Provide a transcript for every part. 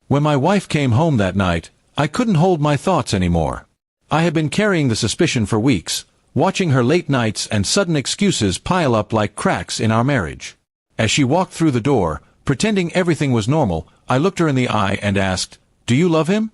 When my wife came home that night, I couldn't hold my thoughts anymore. I had been carrying the suspicion for weeks, watching her late nights and sudden excuses pile up like cracks in our marriage. As she walked through the door, pretending everything was normal, I looked her in the eye and asked, "Do you love him?"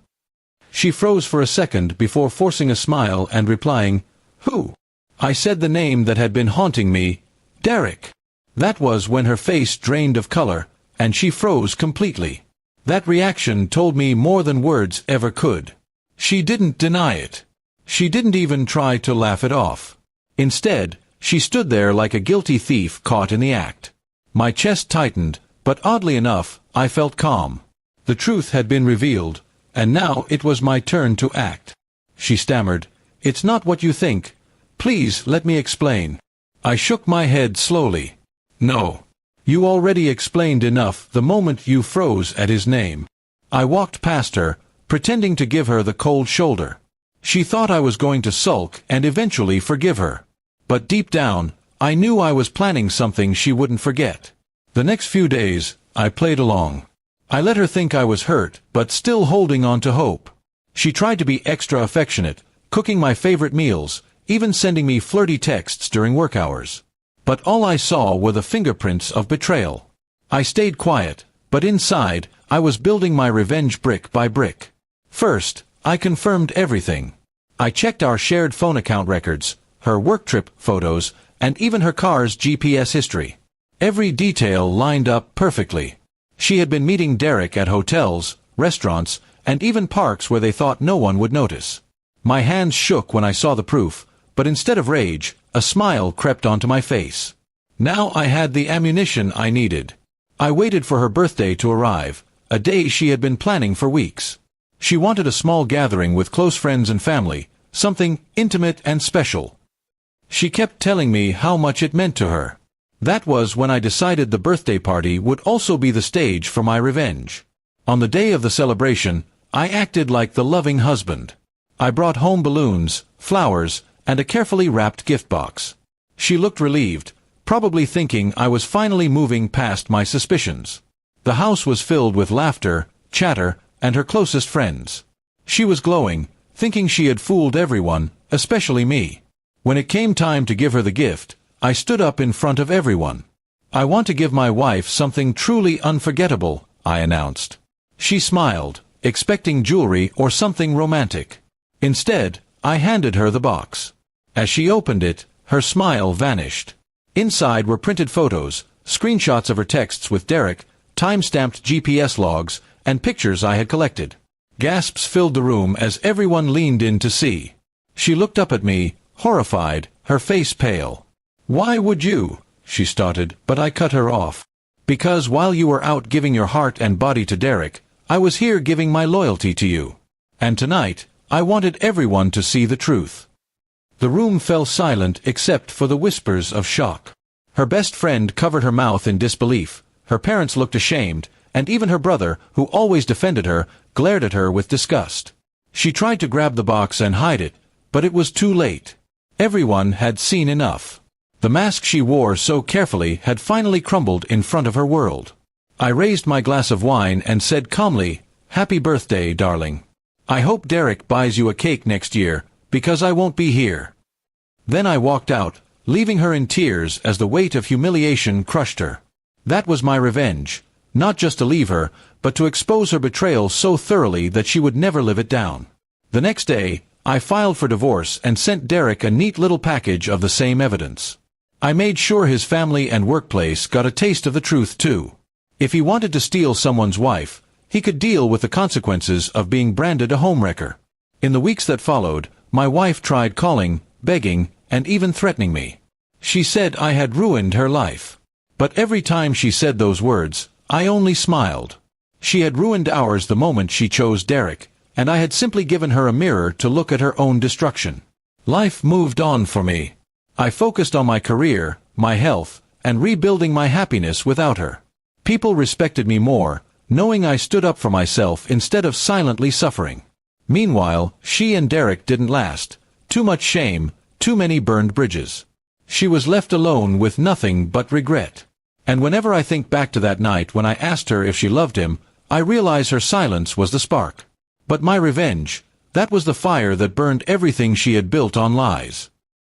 She froze for a second before forcing a smile and replying, "Who?" I said the name that had been haunting me, Derek. That was when her face drained of color, and she froze completely. That reaction told me more than words ever could. She didn't deny it. She didn't even try to laugh it off. Instead, she stood there like a guilty thief caught in the act. My chest tightened, but oddly enough, I felt calm. The truth had been revealed, and now it was my turn to act. She stammered, "It's not what you think. Please let me explain." I shook my head slowly. "No. You already explained enough the moment you froze at his name." I walked past her, pretending to give her the cold shoulder. She thought I was going to sulk and eventually forgive her. But deep down, I knew I was planning something she wouldn't forget. The next few days, I played along. I let her think I was hurt, but still holding on to hope. She tried to be extra affectionate, cooking my favorite meals, even sending me flirty texts during work hours. But all I saw were the fingerprints of betrayal. I stayed quiet, but inside, I was building my revenge brick by brick. First, I confirmed everything. I checked our shared phone account records, her work trip photos, and even her car's GPS history. Every detail lined up perfectly. She had been meeting Derek at hotels, restaurants, and even parks where they thought no one would notice. My hands shook when I saw the proof, but instead of rage, a smile crept onto my face. Now I had the ammunition I needed. I waited for her birthday to arrive, a day she had been planning for weeks. She wanted a small gathering with close friends and family, something intimate and special. She kept telling me how much it meant to her. That was when I decided the birthday party would also be the stage for my revenge. On the day of the celebration, I acted like the loving husband. I brought home balloons, flowers, and a carefully wrapped gift box. She looked relieved, probably thinking I was finally moving past my suspicions. The house was filled with laughter, chatter, and her closest friends. She was glowing, thinking she had fooled everyone, especially me. When it came time to give her the gift, I stood up in front of everyone. "I want to give my wife something truly unforgettable," I announced. She smiled, expecting jewelry or something romantic. Instead, I handed her the box. As she opened it, her smile vanished. Inside were printed photos, screenshots of her texts with Derek, time-stamped GPS logs, and pictures I had collected. Gasps filled the room as everyone leaned in to see. She looked up at me, horrified, her face pale. "Why would you?" she started, but I cut her off. "Because while you were out giving your heart and body to Derek, I was here giving my loyalty to you. And tonight, I wanted everyone to see the truth." The room fell silent except for the whispers of shock. Her best friend covered her mouth in disbelief, her parents looked ashamed, and even her brother, who always defended her, glared at her with disgust. She tried to grab the box and hide it, but it was too late. Everyone had seen enough. The mask she wore so carefully had finally crumbled in front of her world. I raised my glass of wine and said calmly, "Happy birthday, darling. I hope Derek buys you a cake next year, because I won't be here." Then I walked out, leaving her in tears as the weight of humiliation crushed her. That was my revenge, not just to leave her, but to expose her betrayal so thoroughly that she would never live it down. The next day, I filed for divorce and sent Derek a neat little package of the same evidence. I made sure his family and workplace got a taste of the truth too. If he wanted to steal someone's wife, he could deal with the consequences of being branded a homewrecker. In the weeks that followed, my wife tried calling, begging, and even threatening me. She said I had ruined her life. But every time she said those words, I only smiled. She had ruined ours the moment she chose Derek, and I had simply given her a mirror to look at her own destruction. Life moved on for me. I focused on my career, my health, and rebuilding my happiness without her. People respected me more, knowing I stood up for myself instead of silently suffering. Meanwhile, she and Derek didn't last. Too much shame, too many burned bridges. She was left alone with nothing but regret. And whenever I think back to that night when I asked her if she loved him, I realize her silence was the spark. But my revenge, that was the fire that burned everything she had built on lies.